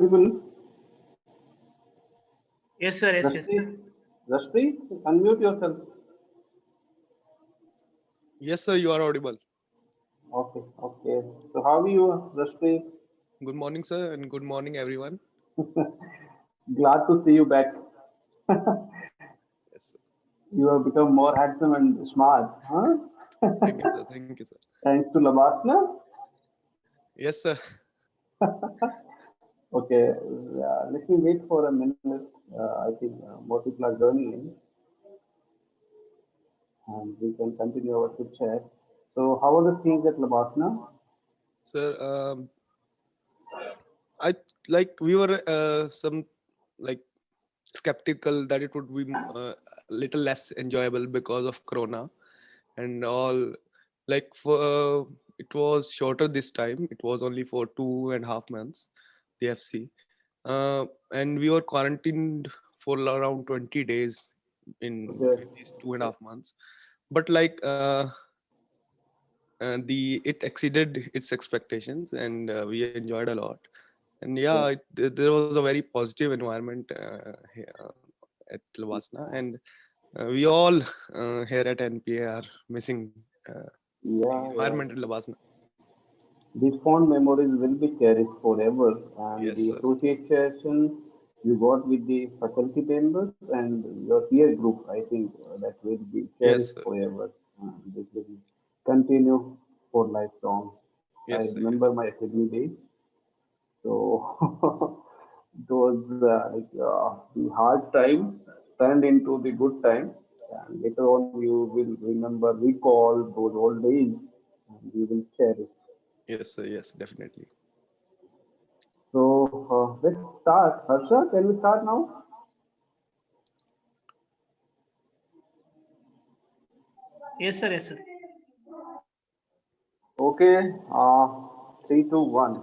Audible? Yes, sir. Yes, yes. Raspreet, Raspreet, unmute yourself. Yes, sir, you are audible. Okay, okay. So how are you, Raspreet? Good morning, sir, and good morning, everyone. Glad to see you back. Yes, sir. You have become more handsome and smart, huh? Thank you, sir. Thank you, sir. Thanks to Labasna. Yes, sir. Okay, let me wait for a minute. I think more people are joining in, and we can continue our chit chat. So, how are the things at Labasna? Sir, I like we were some like skeptical that it would be a little less enjoyable because of Corona and all. Like for it was shorter this time. It was only for 2.5 months, the FC, and we were quarantined for around 20 days in Okay, between these 2.5 months. But like the it exceeded its expectations, and we enjoyed a lot. And okay. yeah, there was a very positive environment here at Lavasna, and we all here at NPA are missing the Yeah, yeah. environment at Lavasna. These fond memories will be cherished forever, and Yes, the sir. association you got with the faculty members and your peer group, I think that will be cherished Yes, sir. forever. This will continue for lifelong. I Yes, sir. remember Yes. my academy days, so it was like the hard time turned into the good time, and later on you will remember, recall those old days, and you will cherish. Yes, sir. Yes, definitely. So let's start. Harsha, can we start now? Yes, sir. Yes, sir. Okay. Three, two, one.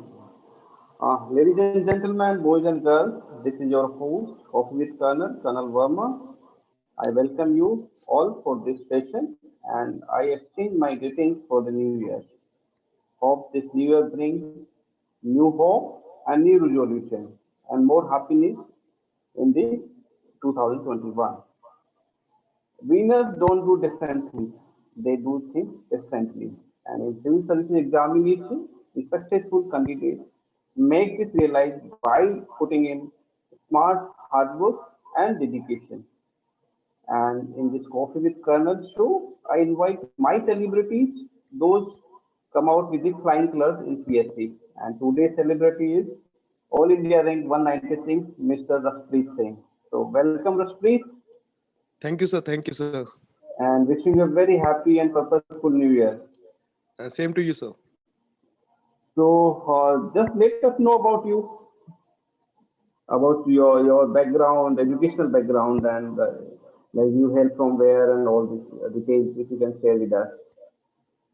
Ladies and gentlemen, boys and girls, this is your host, Coffee with Colonel, Colonel Verma. I welcome you all for this session, and I exchange my greetings for the new year. Hope this new year brings new hope and new resolution and more happiness in the 2021. Winners don't do different things, they do things differently. And in civil service examination, the successful candidates make this realize by putting in smart hard work and dedication. And in this Coffee with Colonel show, I invite my celebrities, those come out with the flying colors in CSE. And today's celebrity is All India ranked 196, Mr. Raspreeth Singh. So welcome Raspreet, Thank you, sir. Thank you, sir. and wishing you a very happy and purposeful new year. Same to you, sir. So just let us know about your background, educational background, and like you hail from where and all these details if you can share with us.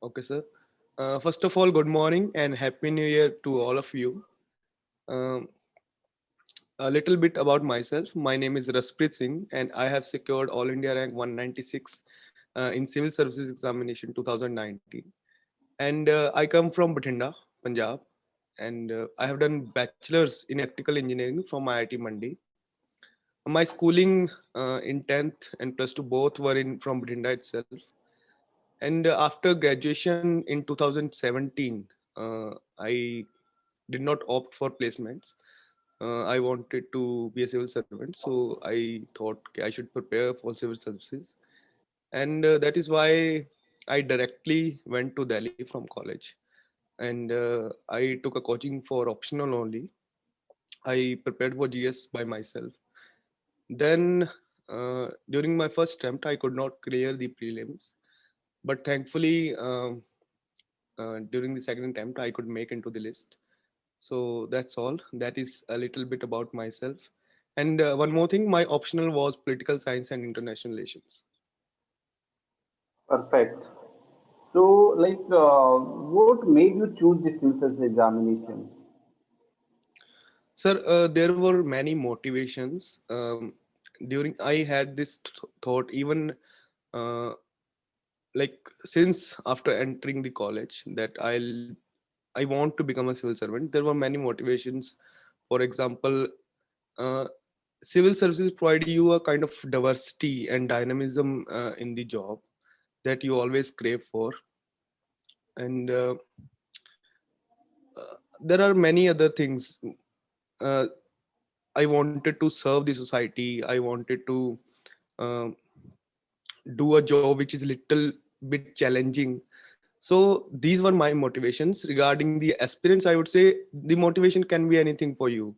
Okay, sir. First of all, good morning and happy New Year to all of you. Um, a little bit about myself. My name is Raspreeth Singh, and I have secured All India Rank 196 in Civil Services Examination 2019. And I come from Bathinda, Punjab, and I have done bachelor's in electrical engineering from IIT Mandi. My schooling in 10th and plus 2 both were in from Bathinda itself. And after graduation in 2017, I did not opt for placements. I wanted to be a civil servant, so I thought okay, I should prepare for civil services, and that is why I directly went to Delhi from college, and I took a coaching for optional only. I prepared for GS by myself. Then during my first attempt, I could not clear the prelims, but thankfully during the second attempt, I could make into the list. So that's all. That is a little bit about myself. And one more thing, my optional was political science and international relations. Perfect. So, like, what made you choose this filters examination? Sir, there were many motivations. During I had this thought even uh, like since after entering the college that I want to become a civil servant. There were many motivations For example, uh, civil services provide you a kind of diversity and dynamism in the job that you always crave for. And there are many other things. uh, I wanted to serve the society. I wanted to uh, do a job which is little bit challenging. So these were my motivations. Regarding the aspirants, I would say the motivation can be anything for you.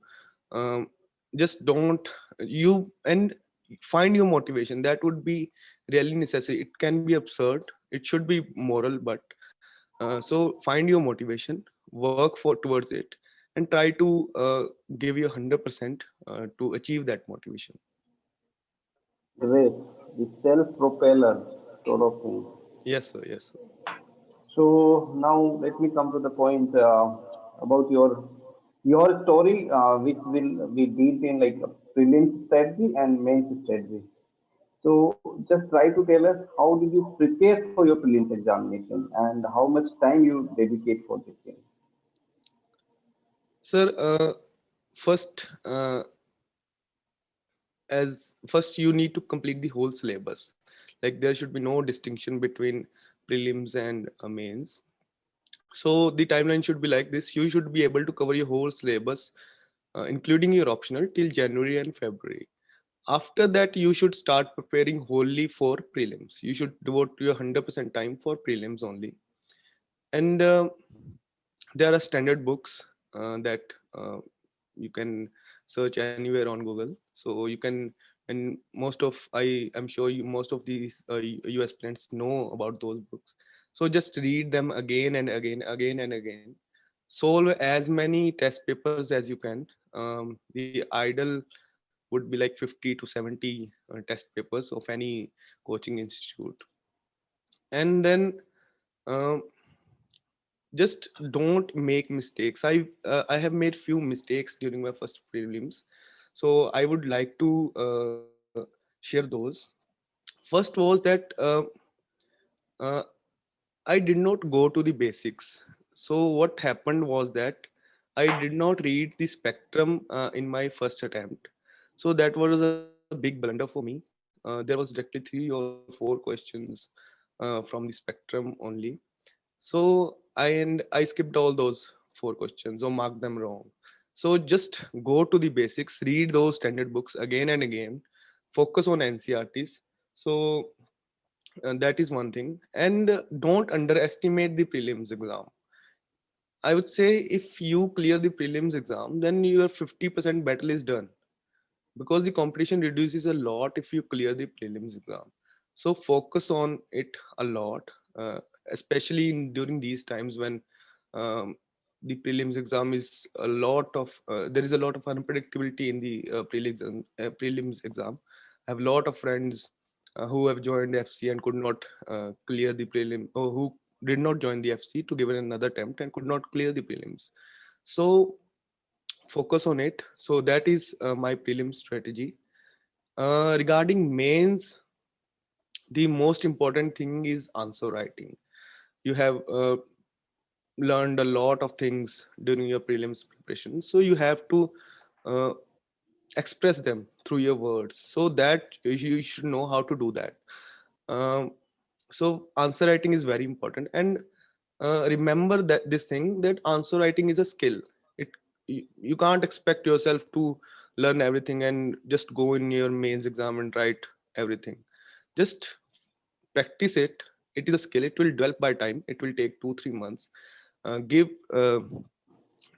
um, just don't you and find your motivation. That would be really necessary. It can be absurd, it should be moral, but so find your motivation, work for towards it, and try to give you 100% to achieve that motivation. Great. The self-propeller sort of thing. Yes sir, yes sir. So now let me come to the point about your story, which will be deep in like prelims strategy and mains strategy. So just try to tell us how did you prepare for your prelims examination and how much time you dedicate for this thing. Sir, first as first you need to complete the whole syllabus. Like there should be no distinction between prelims and mains. So the timeline should be like this: you should be able to cover your whole syllabus, including your optional, till January and February. After that you should start preparing wholly for prelims. You should devote your 100% time for prelims only. And there are standard books that you can search anywhere on Google. So you can, and most of, I am sure you, most of these US parents know about those books. So just read them again and again and again. Solve as many test papers as you can. The ideal would be like 50 to 70 test papers of any coaching institute. And then um, just don't make mistakes. I have made few mistakes during my first prelims, so I would like to share those. First was that uh, I did not go to the basics. So what happened was that I did not read the spectrum in my first attempt. So that was a big blunder for me. There was directly 3 or 4 questions from the spectrum only. So I skipped all those 4 questions or marked them wrong. So just go to the basics, read those standard books again and again, focus on NCRTs. So that is one thing. And don't underestimate the prelims exam. I would say if you clear the prelims exam, then your 50% battle is done, because the competition reduces a lot if you clear the prelims exam. So focus on it a lot, especially during these times when um, the prelims exam is a lot of there is a lot of unpredictability in the prelims exam. I have a lot of friends who have joined FC and could not clear the prelim, or who did not join the FC to give it another attempt and could not clear the prelims. So focus on it. So that is my prelim strategy. Regarding mains, the most important thing is answer writing. You have learned a lot of things during your prelims preparation, so you have to uh, express them through your words, so that you should know how to do that. um, so answer writing is very important. And remember that this thing, that answer writing is a skill. it you can't expect yourself to learn everything and just go in your mains exam and write everything. Just practice it. It is a skill. It will develop by time. It will take 2-3 months. Give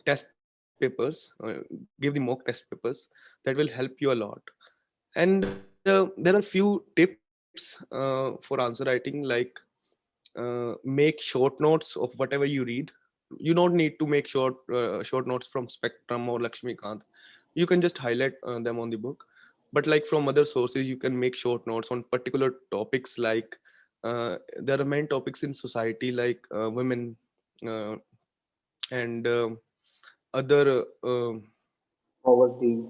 test papers, give the mock test papers. That will help you a lot. And there are few tips for answer writing, like make short notes of whatever you read. You don't need to make short notes from Spectrum or Lakshmikant. You can just highlight them on the book. But like from other sources, you can make short notes on particular topics. Like there are many topics in society, like women uh, and other Poverty.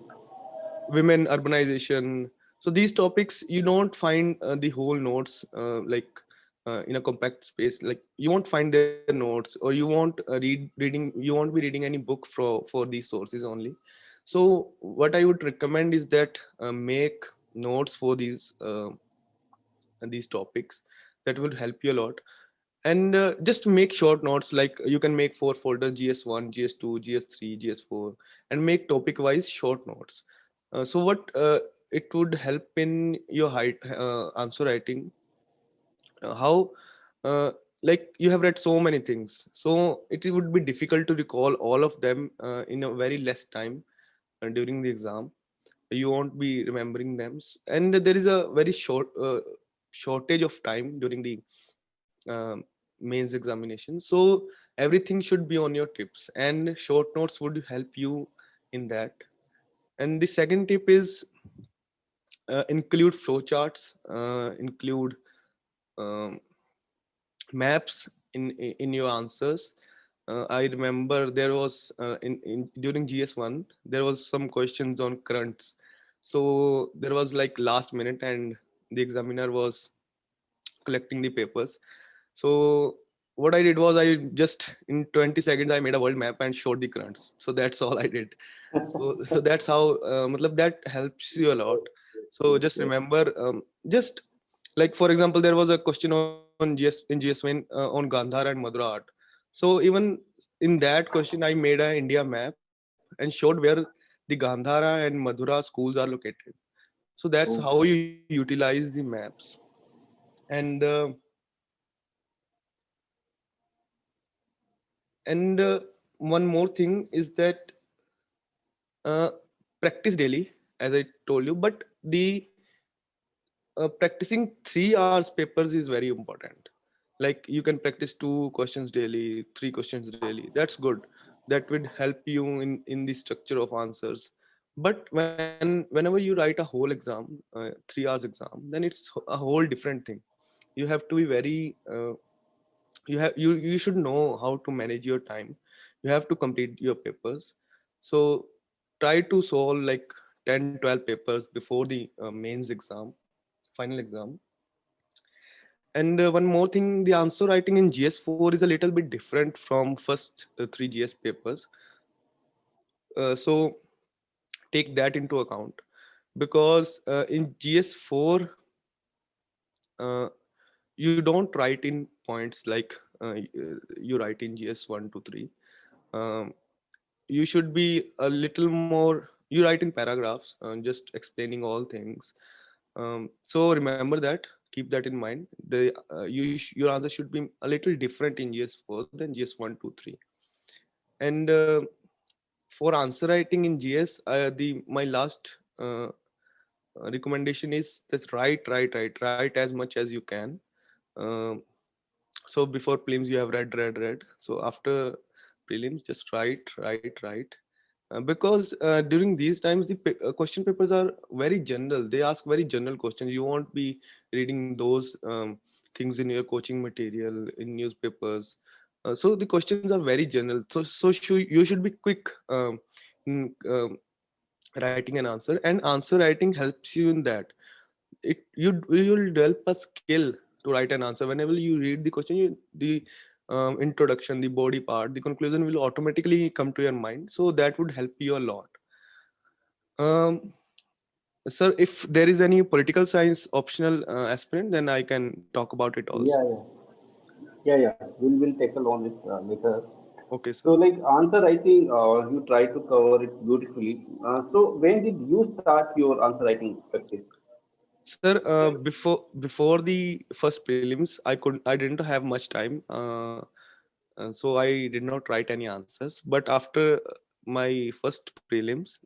women, urbanization. So these topics you don't find the whole notes in a compact space. Like you won't find their notes, or you won't reading you won't be reading any book for these sources only. So what I would recommend is that make notes for these topics. That will help you a lot. And just make short notes, like you can make 4 folders: gs1, gs2, gs3, gs4, and make topic wise short notes. So what it would help in your answer writing. How uh, like you have read so many things, so it would be difficult to recall all of them in a very less time during the exam. You won't be remembering them. And there is a very shortage of time during the uh, mains examination, so everything should be on your tips, and short notes would help you in that. And the second tip is include flowcharts, include um, maps in your answers. I remember there was in during GS1 there was some questions on currents. So there was like last minute, and the examiner was collecting the papers. So what I did was, I just in 20 seconds I made a world map and showed the currents. So that's all I did. So that's how matlab that helps you a lot. So just remember, just like for example, there was a question on GS1 on Gandhar and Madura art. So even in that question, I made a India map and showed where the Gandhara and Madura schools are located. So that's how you Okay. utilize the maps. And uh, and uh, one more thing is that uh, practice daily, as I told you. But the practicing 3 hours papers is very important. Like you can practice 2 questions daily, 3 questions daily. That's good. That would help you in the structure of answers. But whenever you write a whole exam, 3 hours exam, then it's a whole different thing. You have to be very you should know how to manage your time. You have to complete your papers. So try to solve like 10, 12 papers before the mains exam, final exam. And one more thing, the answer writing in GS4 is a little bit different from first 3 GS papers. So take that into account, because in GS4 uh, you don't write in points like you write in GS1 to 3. um, you should be a little more, you write in paragraphs, just explaining all things. So remember that, keep that in mind. Your answer should be a little different in GS4 than GS1 to 3. And for answer writing in GS, the my last recommendation is that write as much as you can. um, so before prelims you have read. So after prelims, just write. Because during these times the question papers are very general. They ask very general questions. You won't be reading those things in your coaching material, in newspapers. So the questions are very general. You should be quick in writing an answer, and answer writing helps you in that. You will develop a skill to write an answer. Whenever you read the question, the introduction, the body part, the conclusion will automatically come to your mind. So that would help you a lot. um, Sir, if there is any political science optional aspirant, then I can talk about it also. Yeah, yeah, yeah. We'll tackle on it later. Okay, So, sir. like answer writing, you try to cover it beautifully. So, when did you start your answer writing practice? Sir, before the first prelims, I didn't have much time, so I did not write any answers. But after my first prelims,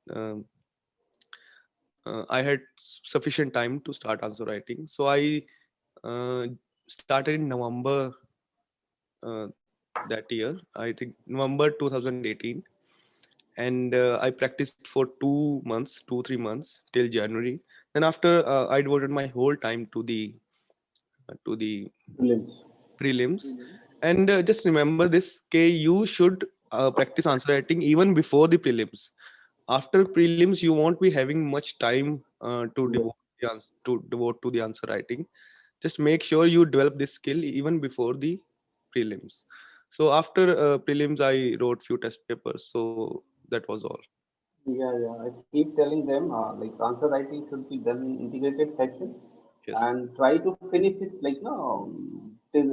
I had sufficient time to start answer writing. So I uh, started in November uh, that year. I think November 2018, and I practiced for 2 months, 3 months till January. Then after I devoted my whole time to the Brilliant. prelims. And just remember this, K, you should practice answer writing even before the prelims. After prelims, you won't be having much time Yes. to devote to the answer writing. Just make sure you develop this skill even before the prelims. So after prelims, I wrote few test papers. So that was all. Yeah, yeah. I keep telling them like answer writing should be done in integrated section Yes. and try to finish it like no till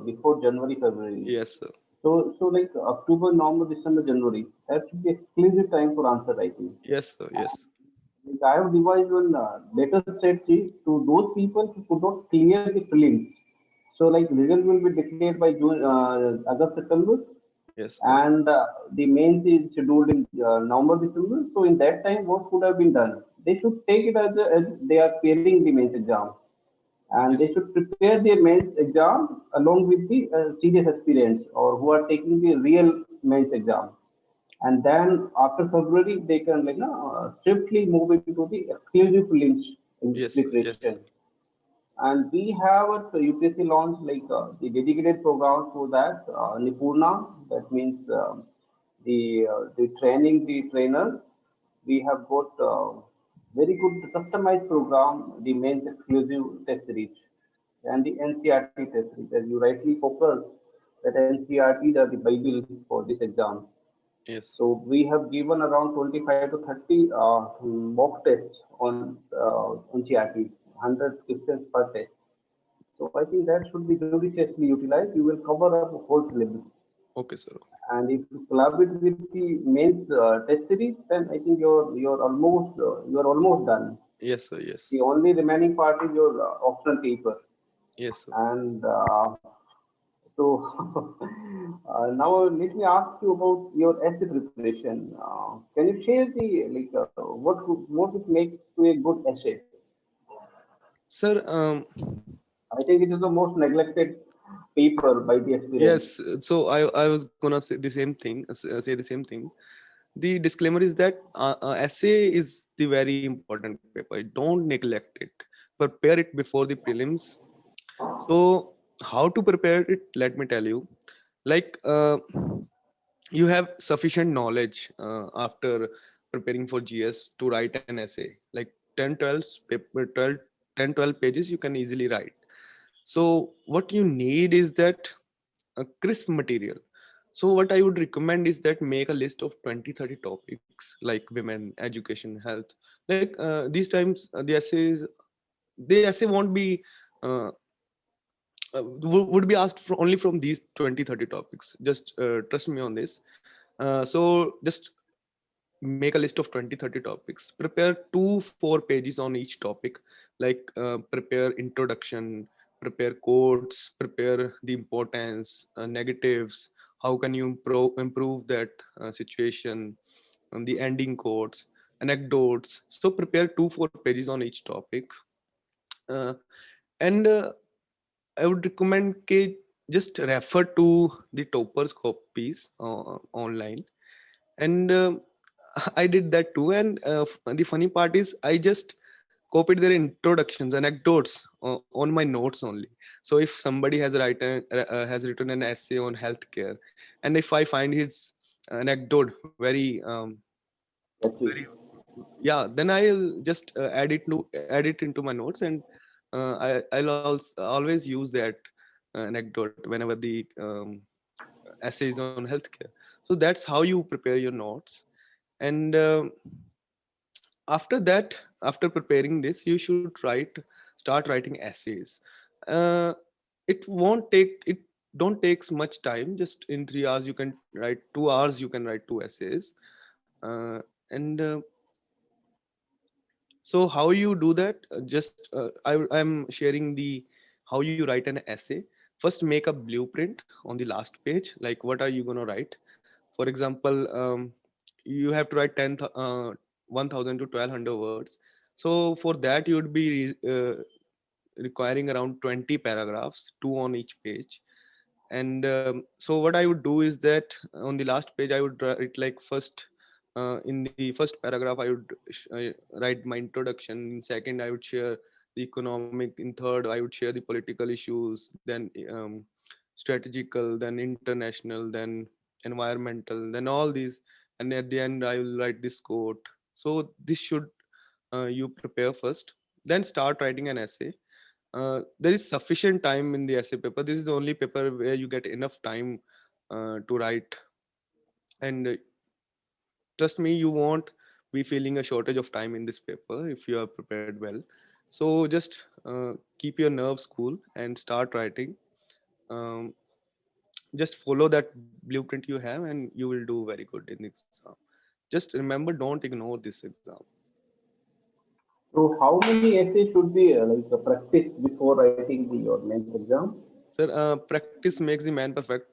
before January, February. Yes, sir. So like October, November, December, January. That should be exclusive time for answer writing. Yes, sir. Yes. Like I have devised one better strategy to those people who could not clear the prelims. So like result will be declared by June, August, September, Yes, sir. and the mains is scheduled in November, December. So in that time, what could have been done? They should take it as they are clearing the mains exam, and they Yes. should prepare their mains exam along with the serious aspirants or who are taking the real mains exam. And then after February, they can swiftly move into the exclusive prelims in Yes, sir. preparation. Yes. And we have at UPSC launched the dedicated program for that Nipurna. That means the training the trainer. We have got very good customized program, the mains exclusive test series and the NCRT test series. As you rightly focus that NCRTs are the Bible for this exam. Yes. So we have given around 25 to 30 mock tests on CRT, 100 questions per test. So I think that should be judiciously utilized. You will cover up whole syllabus. Okay, sir. And if you collaborate with the main test series, then I think you're almost done. Yes, sir. The Yes. only remaining part is your optional paper. Yes, sir. And so now let me ask you about your essay preparation. Can you share the what would make to a good essay? Sir, I think it is the most neglected paper by the aspirants. yes. So I was gonna say the same thing. Say the same thing. The disclaimer is that essay is the very important paper. Don't neglect it. Prepare it before the prelims. So how to prepare it? Let me tell you. Like you have sufficient knowledge after preparing for GS to write an essay. Like 10, 12 paper, 12, 10, 12 pages you can easily write. So what you need is that crisp material. So what I would recommend is that make a list of 20, 30 topics like women, education, health. Like these times the essay won't be uh, would be asked only from these 20, 30 topics. Just trust me on this. So just make a list of 20, 30 topics. Prepare 2 4 pages on each topic. Like prepare introduction, prepare quotes, prepare the importance, negatives, how can you improve that situation, the ending quotes, anecdotes. So prepare 2 4 pages on each topic. uh, and I would recommend just refer to the toppers copies online. And I did that too. And the funny part is I just copied their introductions, anecdotes on my notes only. So if somebody has written an essay on healthcare, and if I find his anecdote very Actually, yeah, then I'll just add it into my notes. And I'll also always use that anecdote whenever the essay is on healthcare. So that's how you prepare your notes. And after that, after preparing this, you should start writing essays. uh, it don't takes much time. Just in 3 hours you can write 2 hours, you can write 2 essays. And So how you do that? I'm sharing the how you write an essay. First, make a blueprint on the last page. Like, what are you gonna write? For example, you have to write 1,000 to 1,200 words. So for that, you would be requiring around 20 paragraphs, two on each page. And so what I would do is that on the last page I would write like first in the first paragraph I would write my introduction. In second I would share the economic. In third I would share the political issues, then strategical, then international, then environmental, then all these. And at the end I will write this quote. So this should you prepare first, then start writing an essay. There is sufficient time in the essay paper. This is the only paper where you get enough time to write. And trust me, you won't. be feeling a shortage of time in this paper if you are prepared well. So just keep your nerves cool and start writing. um, just follow that blueprint you have and you will do very good in the exam. Just remember, don't ignore this exam. So how many essays should be practice before writing your main exam? Sir, practice makes the man perfect.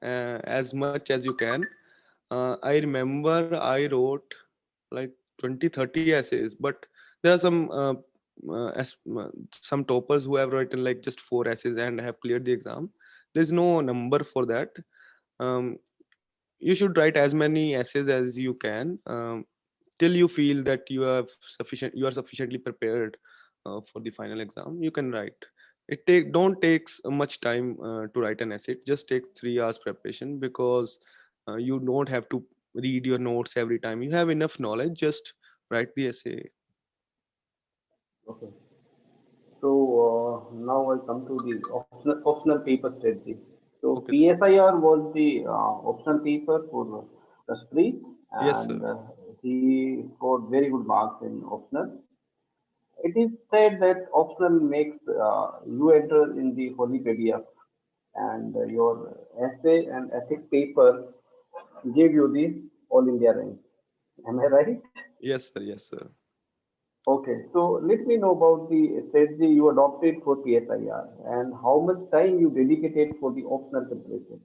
As much as you can. I remember I wrote like 20, 30 essays, but there are some toppers who have written like just 4 essays and have cleared the exam. There's no number for that. um, you should write as many essays as you can, till you feel that you are sufficiently prepared for the final exam. You can write. It don't takes much time to write an essay. It just takes 3 hours preparation, because you don't have to read your notes every time. You have enough knowledge. Just write the essay. Okay. So now I come to the optional paper strategy. So Okay, sir. PSIR was the optional paper for Raspreet, Yes, and sir. he scored very good marks in optional. It is said that optional makes you enter in the Holypedia, and your essay and ethics paper gave you the All India rank. Am I right? Yes, sir. Yes, sir. Okay, so let me know about the strategy you adopted for PSIR and how much time you dedicated for the optional preparation.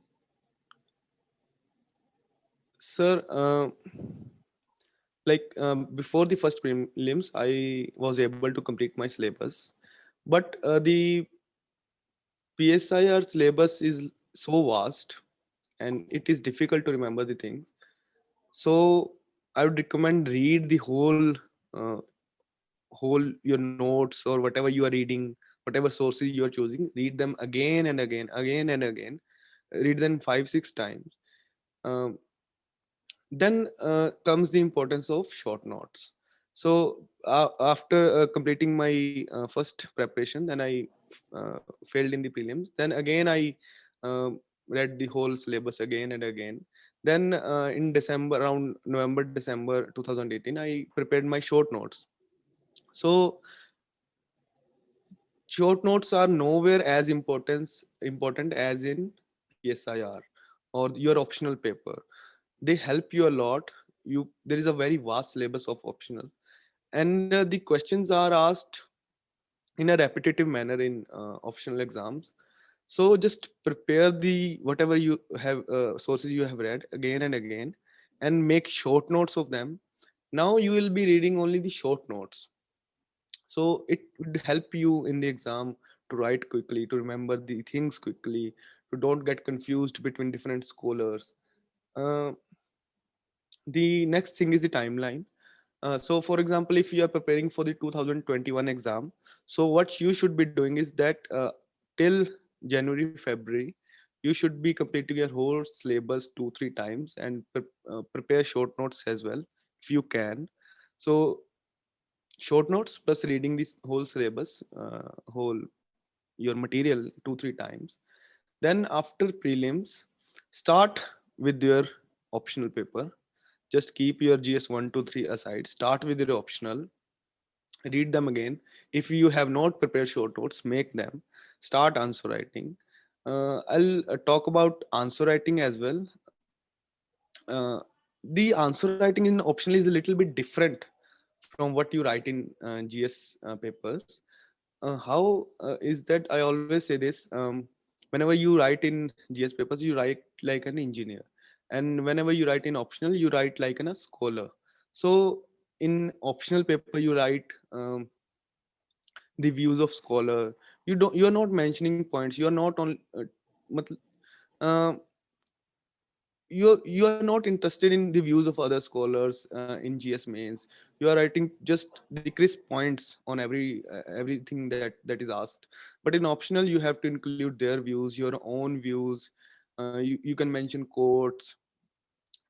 Sir, like before the first prelims, I was able to complete my syllabus, but the PSIR syllabus is so vast and it is difficult to remember the things. So I would recommend read the uh, whole your notes or whatever you are reading, whatever sources you are choosing. Read them again and again, again and again. Read them 5 6 times. Um, then comes the importance of short notes. So after completing my first preparation, then I uh, failed in the prelims. Then again I read the whole syllabus again and again. Then in December, around November December 2018, I prepared my short notes. So short notes are nowhere as important as in PSIR or your optional paper. They help you a lot. There is a very vast syllabus of optional, and the questions are asked in a repetitive manner in optional exams. So just prepare the whatever you have sources you have read again and again, and make short notes of them. Now you will be reading only the short notes, so it would help you in the exam to write quickly, to remember the things quickly, to don't get confused between different scholars. uh, the next thing is the timeline. So for example, if you are preparing for the 2021 exam, so what you should be doing is that till January February you should be completing your whole syllabus 2 3 times, and prepare short notes as well if you can. So short notes plus reading this whole syllabus, whole your material 2 3 times. Then after prelims, start with your optional paper. Just keep your GS 1 2 3 aside, start with your optional, read them again. If you have not prepared short notes, make them. Start answer writing. I'll talk about answer writing as well. uh, the answer writing in optional is a little bit different from what you write in GS papers. How is that? I always say this. Whenever you write in GS papers, you write like an engineer, and whenever you write in optional, you write like a scholar. So in optional paper, you write the views of scholar. You are not mentioning points. You are not on. Uh, you are not interested in the views of other scholars in GS mains. You are writing just the crisp points on everything that is asked. But in optional, you have to include their views, your own views. You can mention quotes,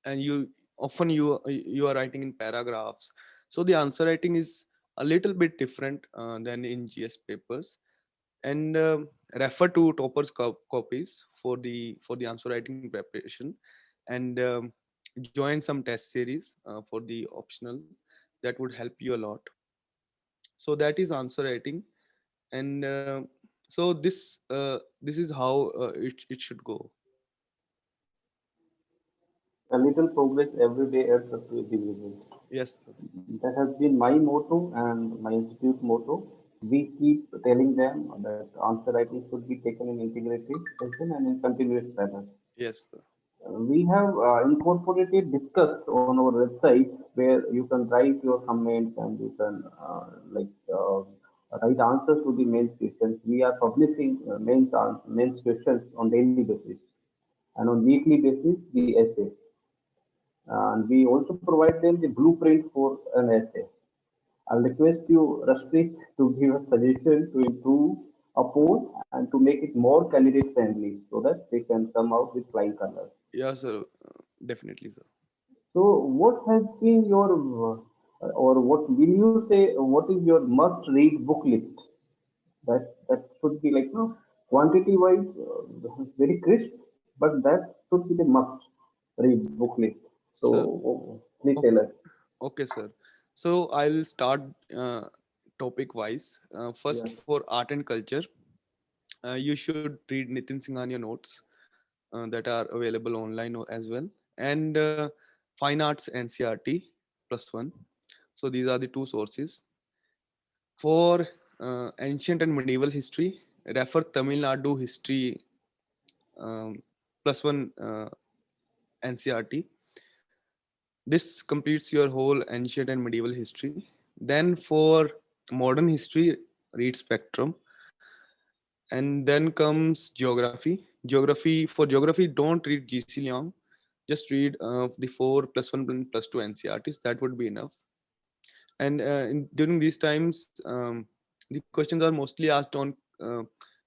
and you are writing in paragraphs. So the answer writing is a little bit different than in GS papers. And refer to toppers copies for the answer writing preparation, and join some test series for the optional. that would help you a lot. So that is answer writing. And so this is how it should go. A little progress every day adds up to a big result. Yes. That has been my motto and my institute motto. We keep telling them that answer writing should be taken in integrated session and in continuous manner. Yes, sir. We have incorporated discussed on our website where you can write your comments and you can write answers to the main questions. We are publishing main questions on daily basis and on weekly basis the essay. And we also provide them the blueprint for an essay. I'll request you, Raspreet, to give a suggestion to improve a post and to make it more candidate friendly so that they can come out with flying colors. Yeah, sir. Definitely, sir. So, what has been your, or what will you say, what is your must read book list? That should be like, quantity wise, very crisp, but that should be the must read book list. So, So, please okay, tell us. okay, sir. So I'll start topic wise. Yeah. First, for art and culture, you should read Nitin Singhania notes that are available online as well, and fine arts NCRT plus one. So these are the two sources. For ancient and medieval history, refer Tamil Nadu history plus one NCRT. This completes your whole ancient and medieval history. Then for modern history, read Spectrum. And then comes geography. For geography, don't read GC Leong. Just read the 4 plus 1 plus 2 NCRTs. That would be enough. And during these times, the questions are mostly asked on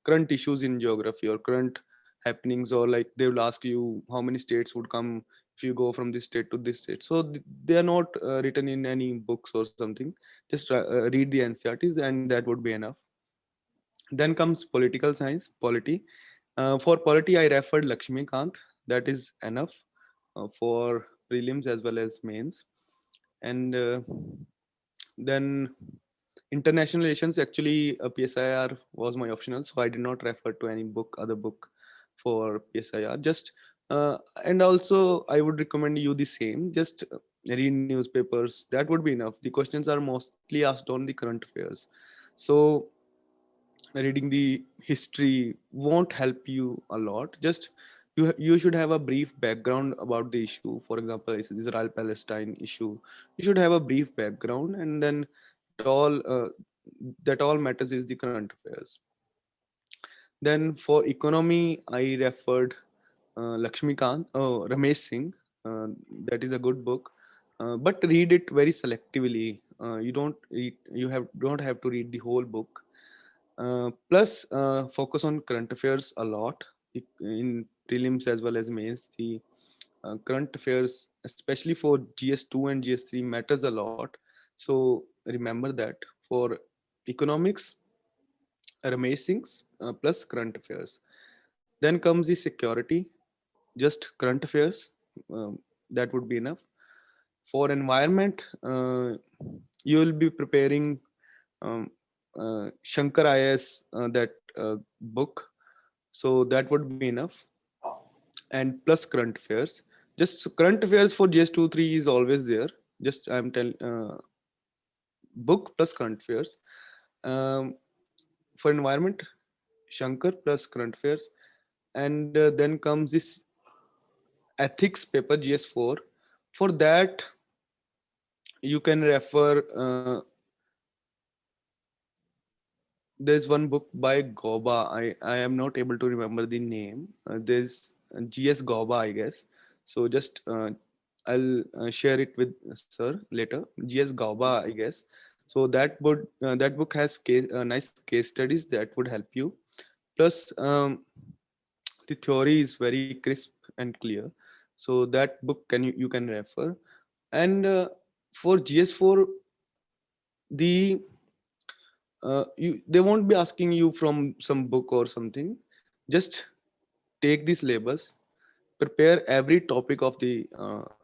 current issues in geography or current happenings, or like they will ask you how many states would come if you go from this state to this state. So they are not written in any books or something. Just read the NCRTs and that would be enough. Then comes political science, polity. For polity, I referred Lakshmikant. That is enough for prelims as well as mains. And then international relations, actually PSIR was my optional, so I did not refer to any other book for PSIR. Just and also I would recommend you the same. Just read newspapers. That would be enough. The questions are mostly asked on the current affairs. So reading the history won't help you a lot. Just you should have a brief background about the issue. For example, it's Israel Palestine issue. You should have a brief background, and then it all that all matters is the current affairs. Then for economy, I referred Ramesh Singh. uh, that is a good book, but read it very selectively. You don't have to read the whole book. Plus, focus on current affairs a lot in prelims as well as mains. The current affairs, especially for GS2 and GS3, matters a lot. So remember that for economics, Ramesh plus current affairs. Then comes the security, just current affairs. That would be enough. For environment, you will be preparing Shankar IS, that book. So that would be enough. And plus current affairs. Just current affairs for GS2 3 is always there. Just I'm telling book plus current affairs. Um, for environment, Shankar plus current affairs. And then comes this ethics paper GS4. For that, you can refer there's one book by Goba. I am not able to remember the name. There's GS Goba, I guess. So just I'll share it with sir later. GS Goba, I guess. So that book has nice case studies that would help you. Plus, the theory is very crisp and clear. So that book you can refer. And for GS4, the they won't be asking you from some book or something. Just take the syllabus, prepare every topic of the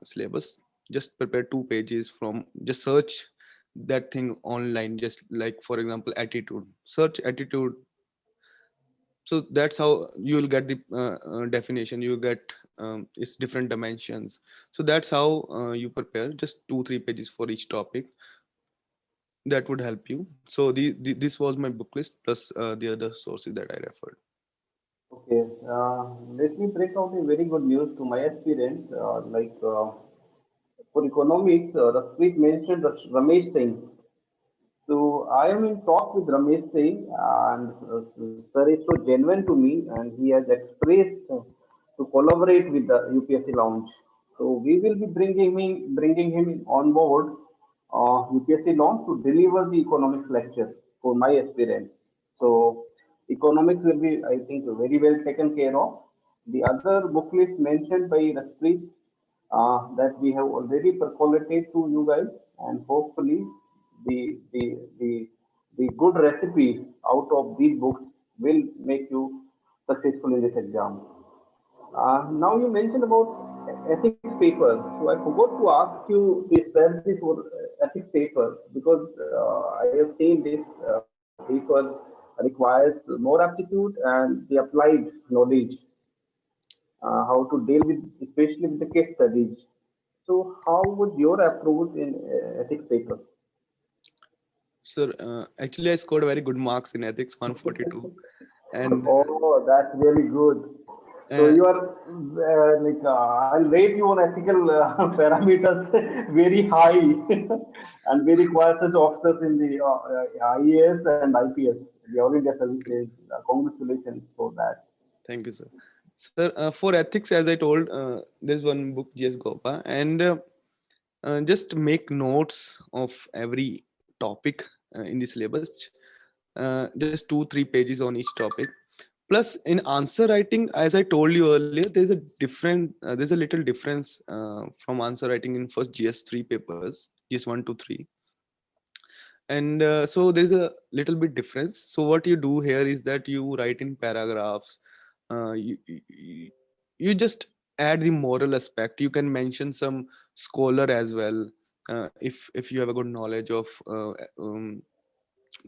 syllabus. Just prepare 2 pages from, just search that thing online, just like for example attitude, search attitude. So that's how you will get the definition, you get its different dimensions. So that's how you prepare just 2-3 pages for each topic. That would help you. So this was my book list plus the other sources that I referred. Okay, let me break out a very good news to my experience. For economics, the speech mentioned Ramesh Singh. So I am in talk with Ramesh Singh, and sir is so genuine to me, and he has expressed to collaborate with the UPSC launch. So we will be bringing him on board UPSC launch to deliver the economics lecture for my experience. So economics will be, I think, very well taken care of. The other book list mentioned by Raspreet that we have already percolated to you guys, and hopefully the the the the good recipe out of these books will make you successful in this exam. Now you mentioned about ethics paper, so I forgot to ask you the strategy for ethics paper because I have seen this paper requires more aptitude and the applied knowledge, how to deal with, especially with the case studies. So, how was your approach in ethics paper? So actually I scored very good marks in ethics, 142. And Oh, that's really good. So uh, you are I'll rate you on ethical parameters very high and very qualified officers in the IAS and IPS, the All India Services. Congratulations for that. thank you, sir. Sir, for ethics, as I told, there's one book, GS Gopa, and just make notes of every topic in the syllabus. Just 2-3 pages on each topic. Plus, in answer writing, as I told you earlier, there's a little difference from answer writing in first GS3 papers, GS 1 to 3, and so there's a little bit difference. So what you do here is that you write in paragraphs. You just add the moral aspect. You can mention some scholar as well, if you have a good knowledge of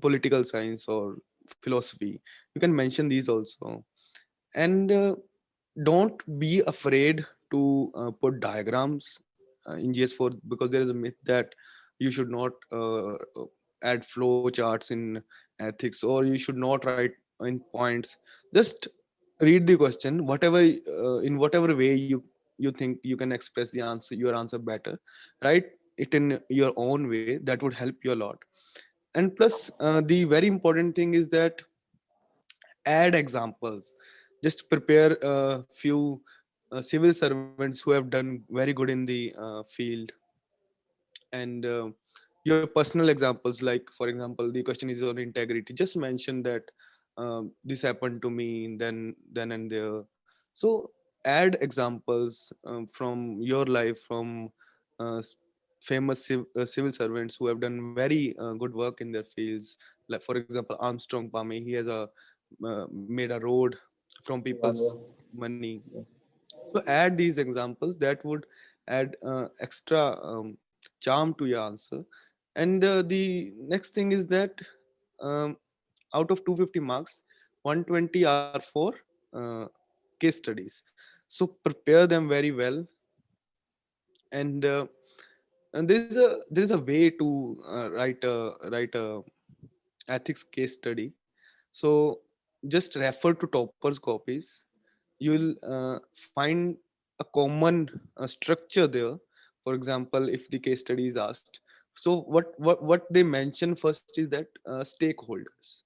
political science or philosophy. You can mention these also. And don't be afraid to put diagrams in GS4, because there is a myth that you should not add flow charts in ethics, or you should not write in points. Just read the question, whatever in whatever way you think you can express the answer, your answer better. Write it in your own way. That would help you a lot. And plus the very important thing is that add examples. Just prepare a few civil servants who have done very good in the field, and your personal examples, like for example the question is on integrity, just mention that this happened to me then and there. So add examples from your life, from uh, s- famous civil servants who have done very good work in their fields. Like for example Armstrong Pame, he has made a road from Yeah, people's yeah, money. yeah. So add these examples. That would add extra charm to your answer. And the next thing is that um, out of 250 marks, 120 are for uh, case studies. So prepare them very well. And there is a way to write a ethics case study. So just refer to toppers copies. You'll find a common structure there. For example, if the case study is asked, so what they mention first is that stakeholders,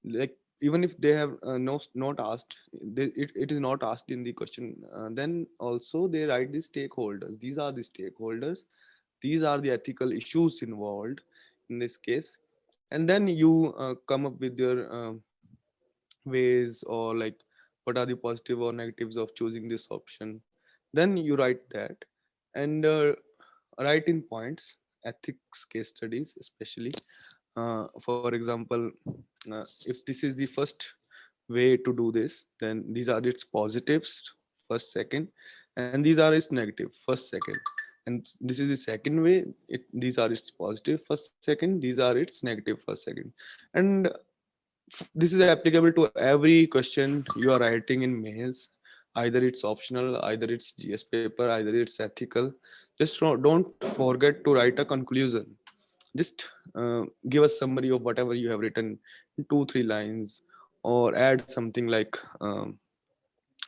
like even if they have not asked, it is not asked in the question, then also they write the stakeholders. These are the stakeholders, these are the ethical issues involved in this case. And then you come up with your ways, or like what are the positive or negatives of choosing this option. Then you write that, and write in points ethics case studies especially. For example, if this is the first way to do this, then these are its positives, first, second, and these are its negative, first, second. and this is the second way. These are its positive first second, these are its negative first second. And this is applicable to every question you are writing in mails. Either it's optional, either it's GS paper, either it's ethical. Just don't forget to write a conclusion. Just give a summary of whatever you have written in 2 3 lines, or add something like,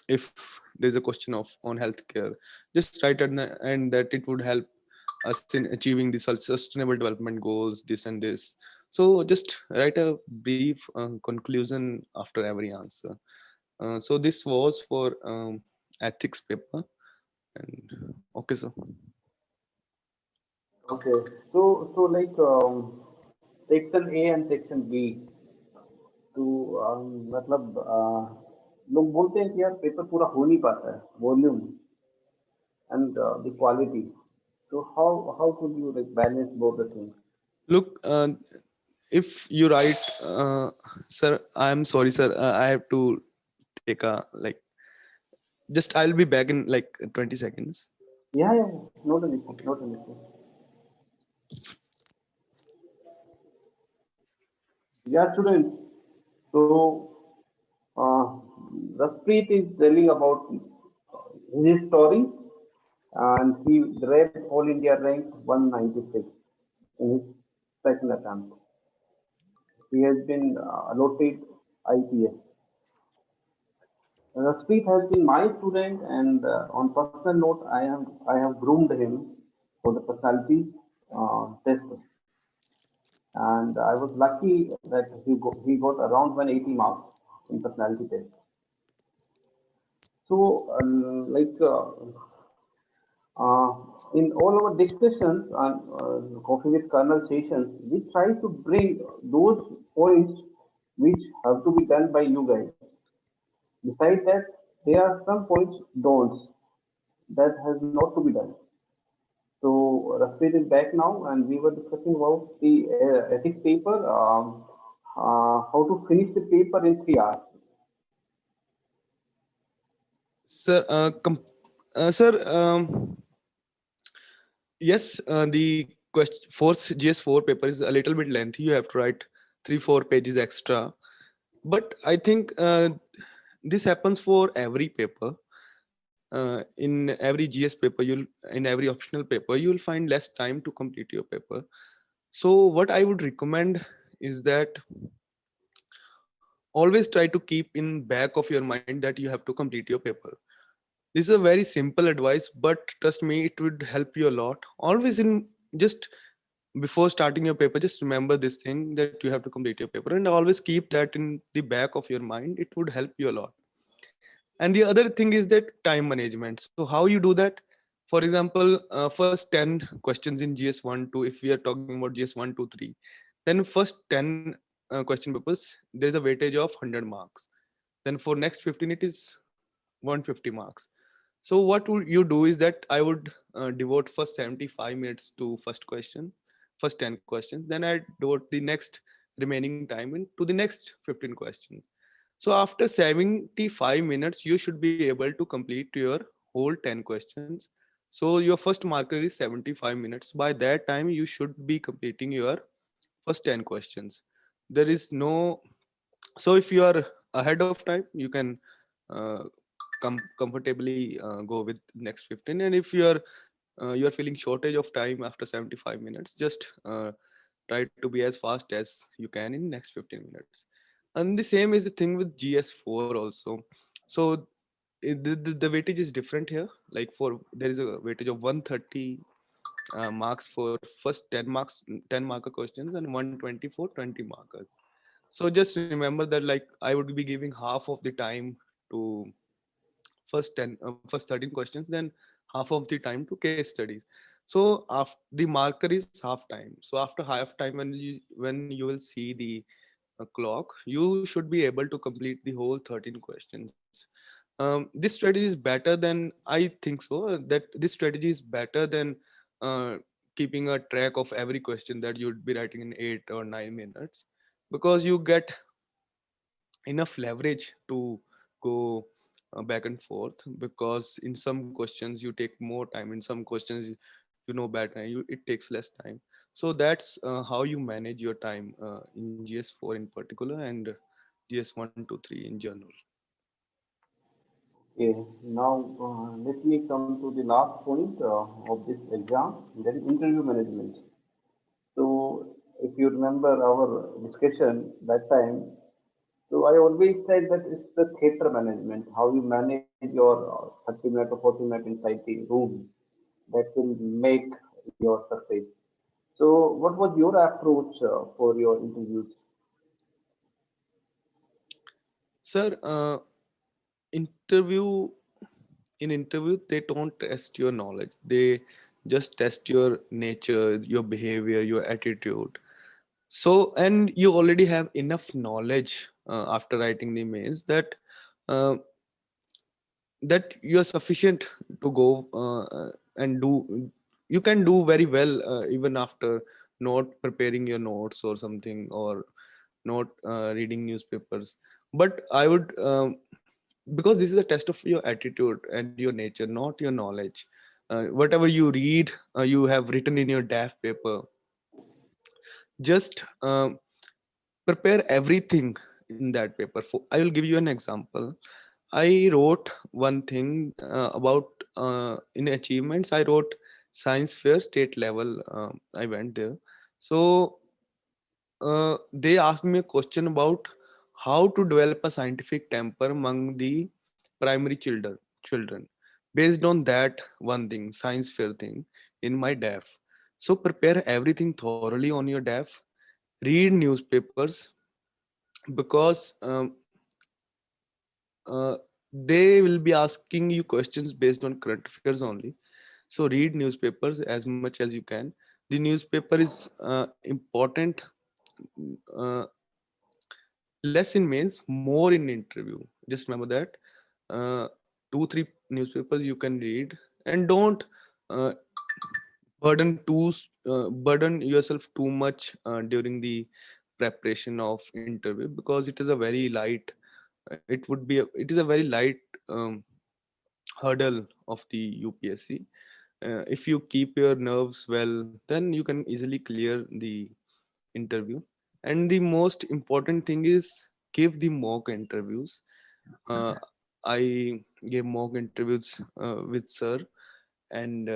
if there's a question of on healthcare, just write at the end that it would help us in achieving the sustainable development goals, this and this. So just write a brief conclusion after every answer. So this was for ethics paper. And okay, so Okay. So like section A and section B to मतलब लोग बोलते हैं कि यार paper पूरा हो नहीं पाता है volume and the quality. So how could you like balance both the things? look, if you write, sir, I'm sorry sir, I have to take a like, just I'll be back in like 20 seconds. Yeah, yeah, yeah. Not an issue, Okay. not an issue. Yeah, students. So uh, Raspreet is telling about his story, and he read All India rank 196 in his second attempt. He has been allotted IPS. Raspreet has been my student, and on personal note, I have groomed him for the personality test, and I was lucky that he got around 180 marks in personality test. So, uh, in all our discussions on Coffee with Kernel sessions, we try to bring those points which have to be done by you guys. Besides that, there are some points don'ts that has not to be done. So Raspreet is back now, and we were discussing about the ethics paper, how to finish the paper in 3 hours. Sir, sir, yes, the question fourth GS4 paper is a little bit lengthy. You have to write 3 4 pages extra. But I think this happens for every paper. In every GS paper, in every optional paper, you will find less time to complete your paper. So what I would recommend is that always try to keep in back of your mind that you have to complete your paper. This is a very simple advice, but trust me, it would help you a lot. Always in just before starting your paper, just remember this thing that you have to complete your paper, and always keep that in the back of your mind. It would help you a lot. And the other thing is that time management. So how you do that? For example, first 10 questions in GS1 2, if we are talking about GS1 2 3, then first 10 question papers, there is a weightage of 100 marks. Then for next 15 it is 150 marks. So what would you do is that I would devote first 75 minutes to first question, first 10 questions. Then I devote the next remaining time to the next 15 questions. So after 75 minutes, you should be able to complete your whole 10 questions. So your first marker is 75 minutes. By that time, you should be completing your first 10 questions. There is no, so if you are ahead of time, you can uh, comfortably go with next 15. And if you are feeling shortage of time after 75 minutes, just try to be as fast as you can in next 15 minutes. And the same is the thing with GS4 also. So the weightage is different here. Like for there is a weightage of 130 marks for first 10 marks, 10 marker questions, and 120 for 20 markers. So just remember that like I would be giving half of the time to first 13 questions, then half of the time to case studies. So after the marker is half time. So after half time, when you will see the clock, you should be able to complete the whole 13 questions. This strategy is better than, I think so, that this strategy is better than uh, keeping a track of every question that you'd be writing in 8 or 9 minutes, because you get enough leverage to go back and forth. Because in some questions you take more time, in some questions you know better, it takes less time. So that's how you manage your time in GS4 in particular, and GS1 to 3 in general. Okay, now let me come to the last point of this exam, that is interview management. So, if you remember our discussion that time, so I always said that it's the theater management, how you manage your 30 minute or 40 minute inside the room that will make your success. So, what was your approach for your interviews? Sir, interview in interview they don't test your knowledge, they just test your nature, your behavior, your attitude. So, and you already have enough knowledge after writing the emails uh, that you are sufficient to go and do. You can do very well even after not preparing your notes or something, or not reading newspapers. But I would because this is a test of your attitude and your nature, not your knowledge. Whatever you read, you have written in your DAF paper. Just prepare everything in that paper. I will give you an example. I wrote one thing about in achievements. I wrote science fair state level. I went there. So they asked me a question about how to develop a scientific temper among the primary children. Based on that one thing, science fair thing, in my DAF. So prepare everything thoroughly on your DAF. Read newspapers, because uh, they will be asking you questions based on current affairs only. So read newspapers as much as you can. The newspaper is important, uh, less in mains, more in interview. Just remember that. uh, 2 3 newspapers you can read, and don't uh, burden yourself too much during the preparation of interview, because it is a very light it is a very light um, hurdle of the UPSC. If you keep your nerves well, then you can easily clear the interview. And the most important thing is give the mock interviews. uh, I gave mock interviews with sir, and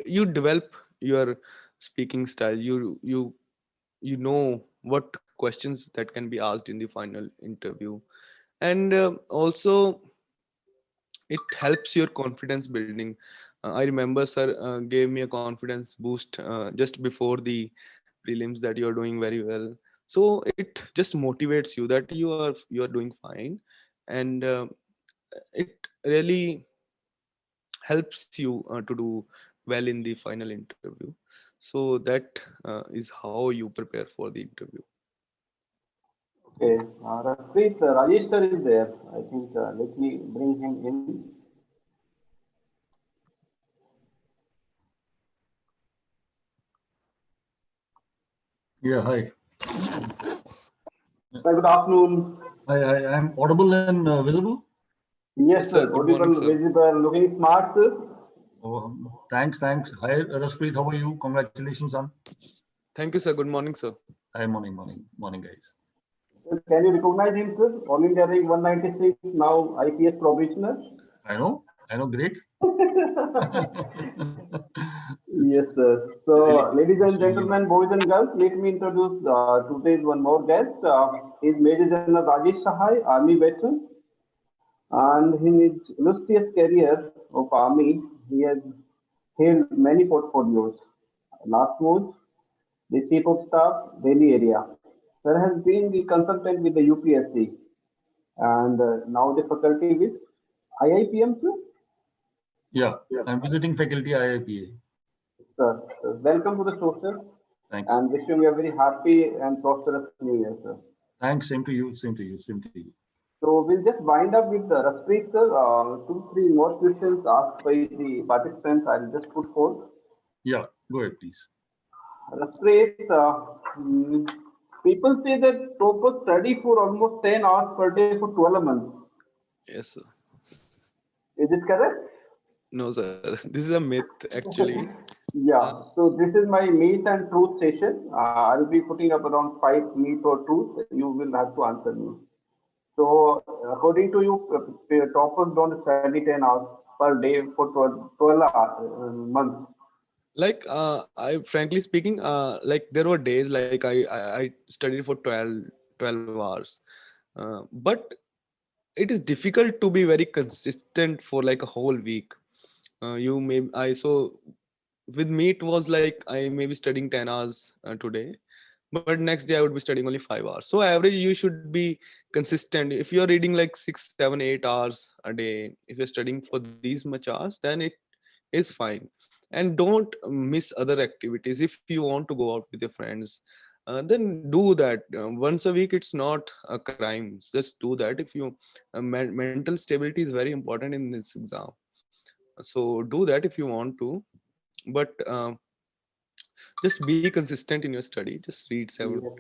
you develop your speaking style. You know what questions that can be asked in the final interview. And also it helps your confidence building. I remember sir gave me a confidence boost just before the prelims, that you are doing very well. So it just motivates you that you are doing fine. And it really helps you to do well in the final interview. So that is how you prepare for the interview. Okay, Raspreet, Rajesh sir is there. I think let me bring him in. Yeah, hi. Sir, good afternoon. I'm audible and visible. Yes, Yes sir, sir. good morning Audible, sir. visible, looking smart, sir. Oh, thanks. Hi, Raspreet, how are you? Congratulations, son. Thank you sir, good morning sir. Hi, morning, guys. Sir, can you recognize him, sir? All India rank 196, now IPS probationer. I know, great. Yes, It's sir. really So, ladies good and seeing you. gentlemen, boys and girls, let me introduce today's one more guest. He's Major General Rajesh Sahai, Army veteran, and in his illustrious career of Army, he has held many portfolios. Last most, the Chief of Staff, Delhi area. Sir has been the consultant with the UPSC and now the faculty with IIPM, sir. Yeah, Yes. I'm visiting faculty IIPA. Sir, welcome to the show, sir, Thanks. and wishing you a very happy and prosperous new year, sir. Thanks, same to you. So we'll just wind up with Raspreet, sir. Two, three more questions asked by the participants. I'll just put forth. Yeah, go ahead, please. Raspreet, people say that toppers study for almost 10 hours per day for 12 months. Yes sir. Is it correct? No, sir. This is a myth, actually. Yeah, so this is my myth and truth session. I'll be putting up around five myth or truth. You will have to answer me. So, according to you, toppers don't study 10 hours per day for 12 hours, months. Like, I frankly speaking, like there were days like I studied for 12 hours. But it is difficult to be very consistent for like a whole week. You may I so with me it was like I may be studying 10 hours today, but next day I would be studying only 5 hours. So average you should be consistent. If you're reading like 6 7 8 hours a day, if you're studying for these much hours, then it is fine. And don't miss other activities. If you want to go out with your friends, then do that once a week. It's not a crime, just do that. If you mental stability is very important in this exam, so do that if you want to. But just be consistent in your study. Just read seven Yes,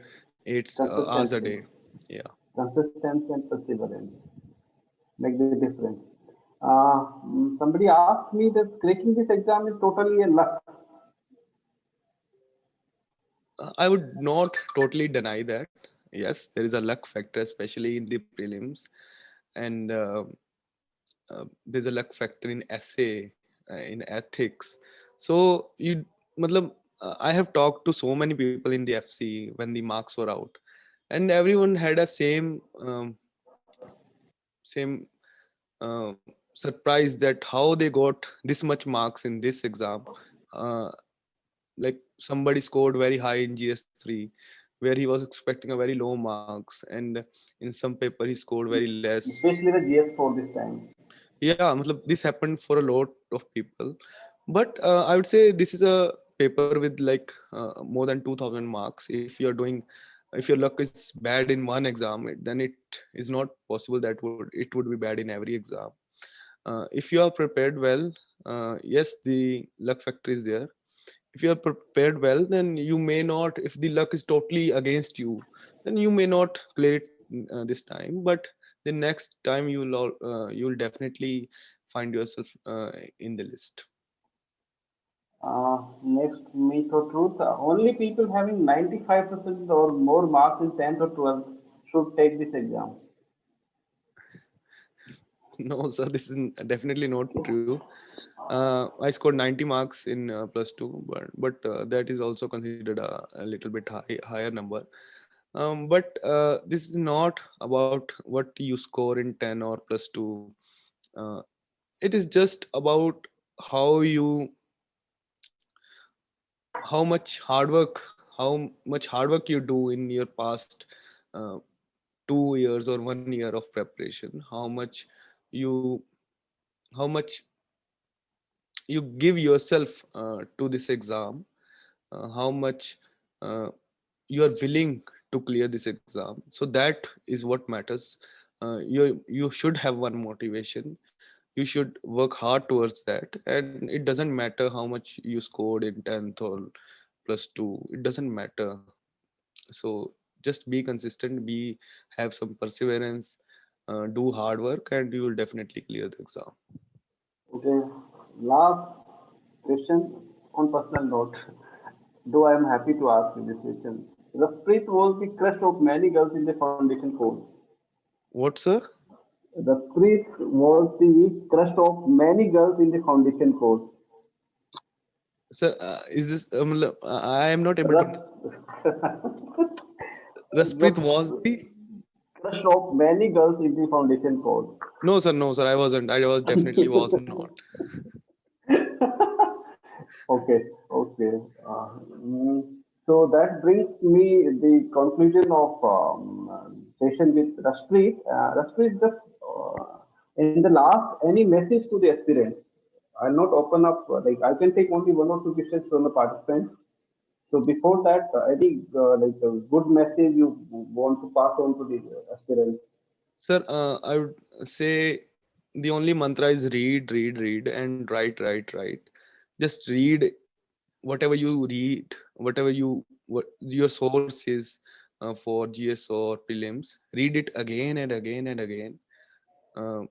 eight hours a consistency. day. Yeah. Consistency and perseverance make the difference. Somebody asked me that cracking this exam is totally a luck. I would not totally deny that. Yes, there is a luck factor, especially in the prelims, and there's a luck factor in essay, in ethics. So matlab, I have talked to so many people in the FC when the marks were out, and everyone had a same surprise that how they got this much marks in this exam. Uh, like somebody scored very high in GS3, where he was expecting a very low marks, and in some paper he scored very less. Especially the GS4 this time. Yeah, matlab, this happened for a lot of people. But I would say this is a paper with like more than 2000 marks. If your luck is bad in one exam, then it is not possible that it would be bad in every exam. If you are prepared well, yes, the luck factor is there. If you are prepared well, then you may not, if the luck is totally against you, then you may not clear it this time. But the next time you will definitely find yourself in the list. Next myth or truth. Only people having 95% or more marks in 10th or 12th should take this exam. No, sir, this is definitely not true. I scored 90 marks in plus two, but that is also considered a little bit higher number. But this is not about what you score in 10 or plus two. Uh, it is just about how you how much hard work you do in your past uh, 2 years or 1 year of preparation. You how much you give yourself to this exam, how much uh, you are willing to clear this exam. So that is what matters. You should have one motivation. You should work hard towards that, and it doesn't matter how much you scored in 10th or plus 2. It doesn't matter. So just be consistent, be have some perseverance, do hard work, and you will definitely clear the exam. Okay. Last question on personal note. Though I am happy to ask you this question. Raspreet was the crush of many girls in the foundation course. What, sir? Raspreet was the crush of many girls in the foundation course. Sir, is this I am not able to Ras, understand. Raspreet was the. crush of many girls in the foundation course. No, sir, I wasn't. I was definitely was not. Okay, okay. Mm, so that brings me the conclusion of session with Raspreet. Raspreet, just in the last, any message to the aspirants? I'll not open up, like I can take only one or two questions from the participants. So before that, any like a good message you want to pass on to the aspirants? Sir, I would say the only mantra is read, and write. Just read whatever you read, what your source is for GS or prelims. Read it again and again and again, uh,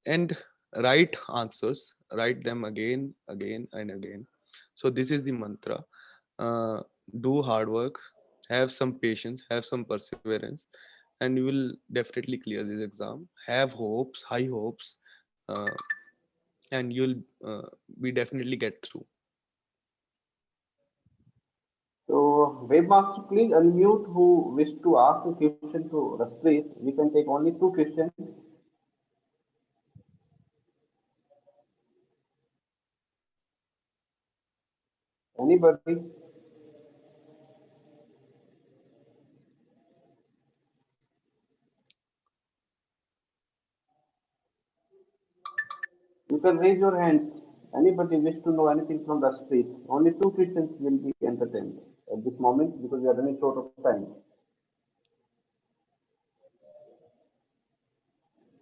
and write answers. write them again, again, and again. So this is the mantra. Uh, do hard work, have some patience, have some perseverance, and you will definitely clear this exam. Have hopes, high hopes, uh, and you'll be definitely get through. So, Webmaster, please unmute who wish to ask a question to Raspreet. We can take only two questions. Anybody? You can raise your hand. Anybody wish to know anything from Raspreet? Only two questions will be entertained at this moment because we are running short of time.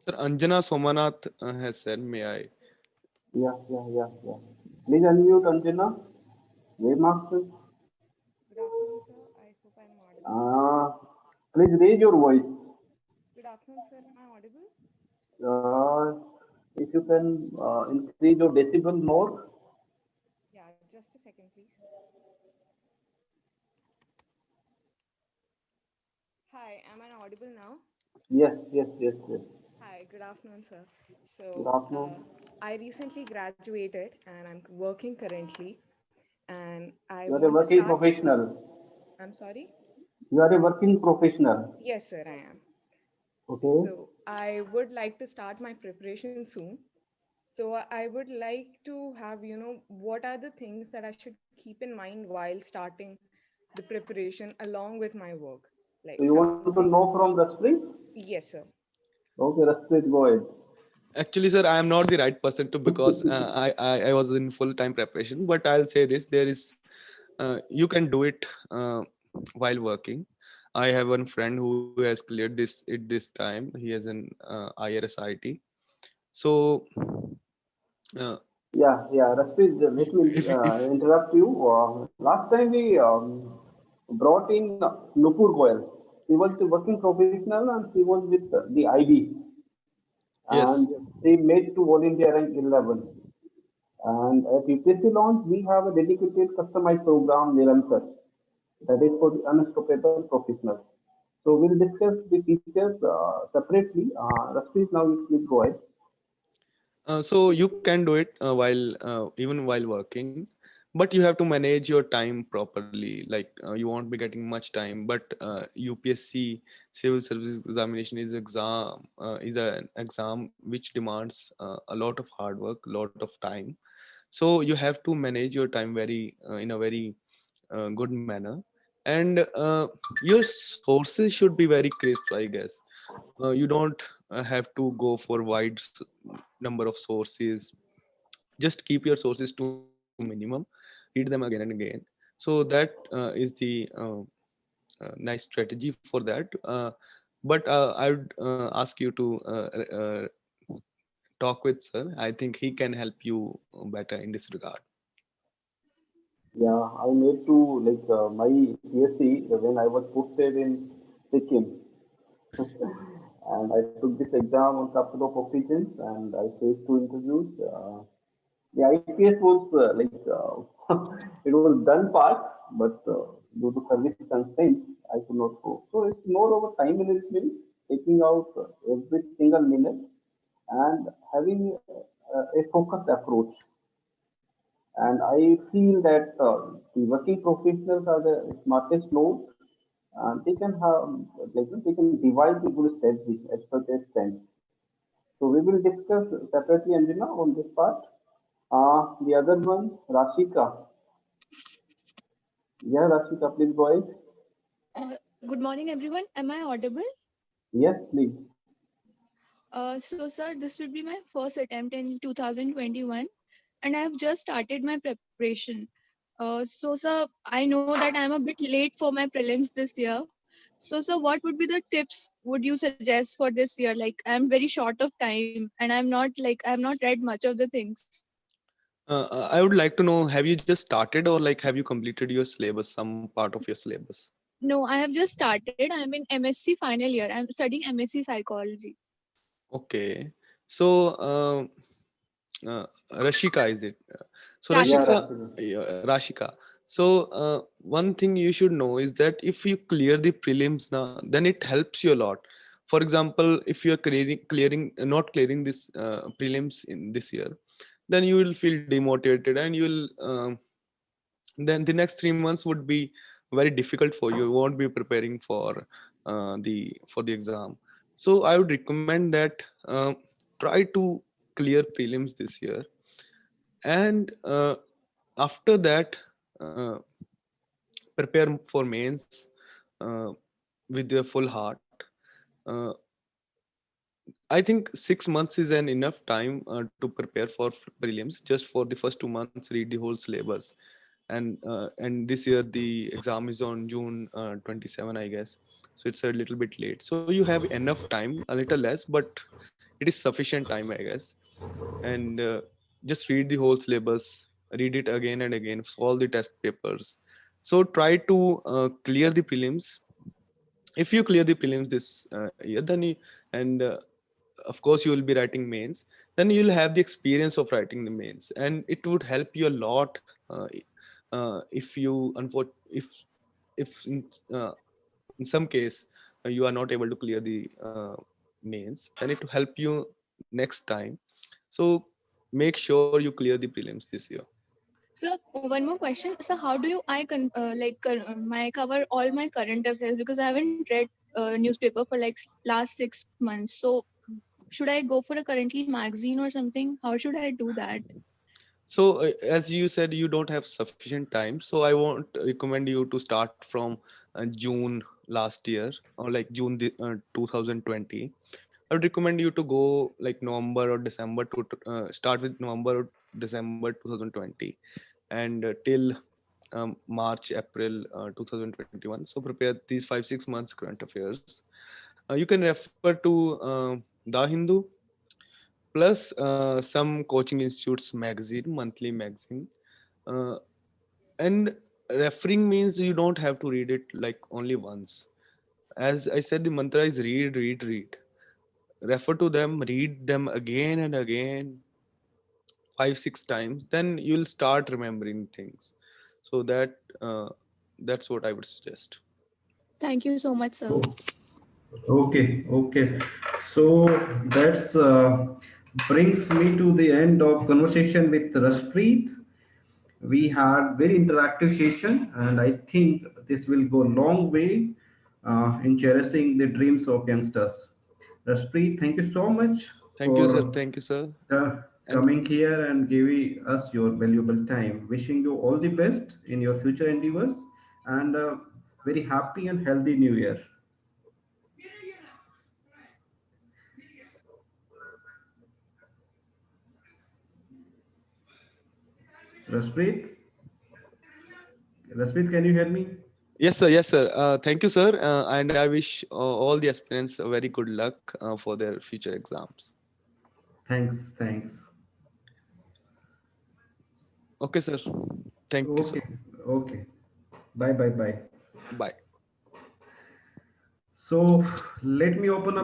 Sir, Anjana Somanath has said, may I? Yeah. Please unmute Anjana. Webmaster. Good afternoon, sir. I hope I'm audible. Please raise your voice. Good afternoon, sir. Am I audible? If you can increase your decibel more. Yeah, just a second, please. Hi, am I audible now? Yes. Hi, good afternoon, sir. Good So, afternoon. I recently graduated and I'm working currently, and I You are a want to working start. professional. I'm sorry? You are a working professional. Yes, sir, I am. Okay. So, I would like to start my preparation soon. So, I would like to have, what are the things that I should keep in mind while starting the preparation along with my work? So Like you want to something. know from Raspreet? Yes, sir. Okay, Raspreet, go ahead. Actually, sir, I am not the right person to because I was in full time preparation. But I'll say this: there is you can do it while working. I have one friend who has cleared this time. He has an IRSIT. So Raspreet, let me if interrupt you. Last time we brought in Nupur Goyal. She was the working professional and she was with the IB and yes, she made to All India rank 11. And at UPSC launch, we have a dedicated customized program, Nirantar, that is for the unstoppable professionals. So we'll discuss the features separately. Raspreet, now you please go ahead. so you can do it while even while working, but you have to manage your time properly. Like you won't be getting much time, but UPSC civil service examination is an exam which demands a lot of hard work, a lot of time. So you have to manage your time very in a very good manner, and your sources should be very crisp, I guess. You don't have to go for number of sources. Just keep your sources to minimum, read them again and again. So that is the nice strategy for that. But I would ask you to talk with sir. I think he can help you better in this regard. Yeah, I made to like my CSE when I was posted in Sikkim, and I took this exam on couple of occasions, and I faced two interviews. The IPS was it was done fast, but due to service constraints, I could not go. So it's more of a time management, taking out every single minute and having a focused approach. And I feel that the working professionals are the smartest node. They can have they can devise a good strategy as per their strength. So we will discuss separately, Anjana, on this part. The other one, Rashika. Yeah, Rashika, please go ahead. Uh, Good morning, everyone. Am I audible? Yes, please. Sir, this would be my first attempt in 2021, and I have just started my preparation. Sir, I know that I'm a bit late for my prelims this year. Sir, what would be the tips would you suggest for this year? Like, I'm very short of time, and I have not read much of the things. I would like to know, have you just started or like have you completed your syllabus, some part of your syllabus? No, I have just started. I'm in MSc final year. I'm studying MSc psychology. Okay. So Rashika, is it? So Yeah, Rashika. Rashika, Rashida. yeah, Rashika. So one thing you should know is that if you clear the prelims now, then it helps you a lot. For example, if you are not clearing this prelims in this year, then you will feel demotivated, and you will then the next 3 months would be very difficult for you. You won't be preparing for the exam. So I would recommend that try to clear prelims this year, and after that prepare for mains with your full heart. uh, I think 6 months is an enough time to prepare for prelims. Just for the first 2 months, read the whole syllabus, and this year the exam is on June 27, I guess. So it's a little bit late. So you have enough time, a little less, but it is sufficient time, I guess. And just read the whole syllabus, read it again and again, solve the test papers. So try to clear the prelims. If you clear the prelims this year, then and of course you will be writing mains, then you'll have the experience of writing the mains, and it would help you a lot. If you if in some case you are not able to clear the mains, then it will help you next time. So make sure you clear the prelims this year. So one more question. So how do you my cover all my current affairs, because I haven't read newspaper for like last 6 months. So should I go for a currently magazine or something? How should I do that? So as you said, you don't have sufficient time, so I won't recommend you to start from June last year, or like June 2020. I would recommend you to go like November or December, to start with November or December 2020, and till March, April 2021. So prepare these 5 6 months current affairs. You can refer to The Hindu, plus some coaching institutes magazine, monthly magazine. Uh, and referring means you don't have to read it like only once. As I said, the mantra is read, read, read. Refer to them, read them again and again, 5 6 times, then you'll start remembering things. So that's what I would suggest. Thank you so much, sir. Oh, okay, okay. So that's brings me to the end of conversation with Raspreet. We had very interactive session, and I think this will go a long way in cherishing the dreams of youngsters. Raspreet, thank you so much Thank you, sir. for Thank you, sir. And coming here and giving us your valuable time. Wishing you all the best in your future endeavors, and very happy and healthy new year. Raspreet, Raspreet, can you hear me? yes, sir. Yes, sir. Thank you, sir. And I wish all the aspirants a very good luck for their future exams. Thanks, thanks. Okay, sir. Thank you, sir. Okay, okay. Bye, bye, bye. Bye. So let me open up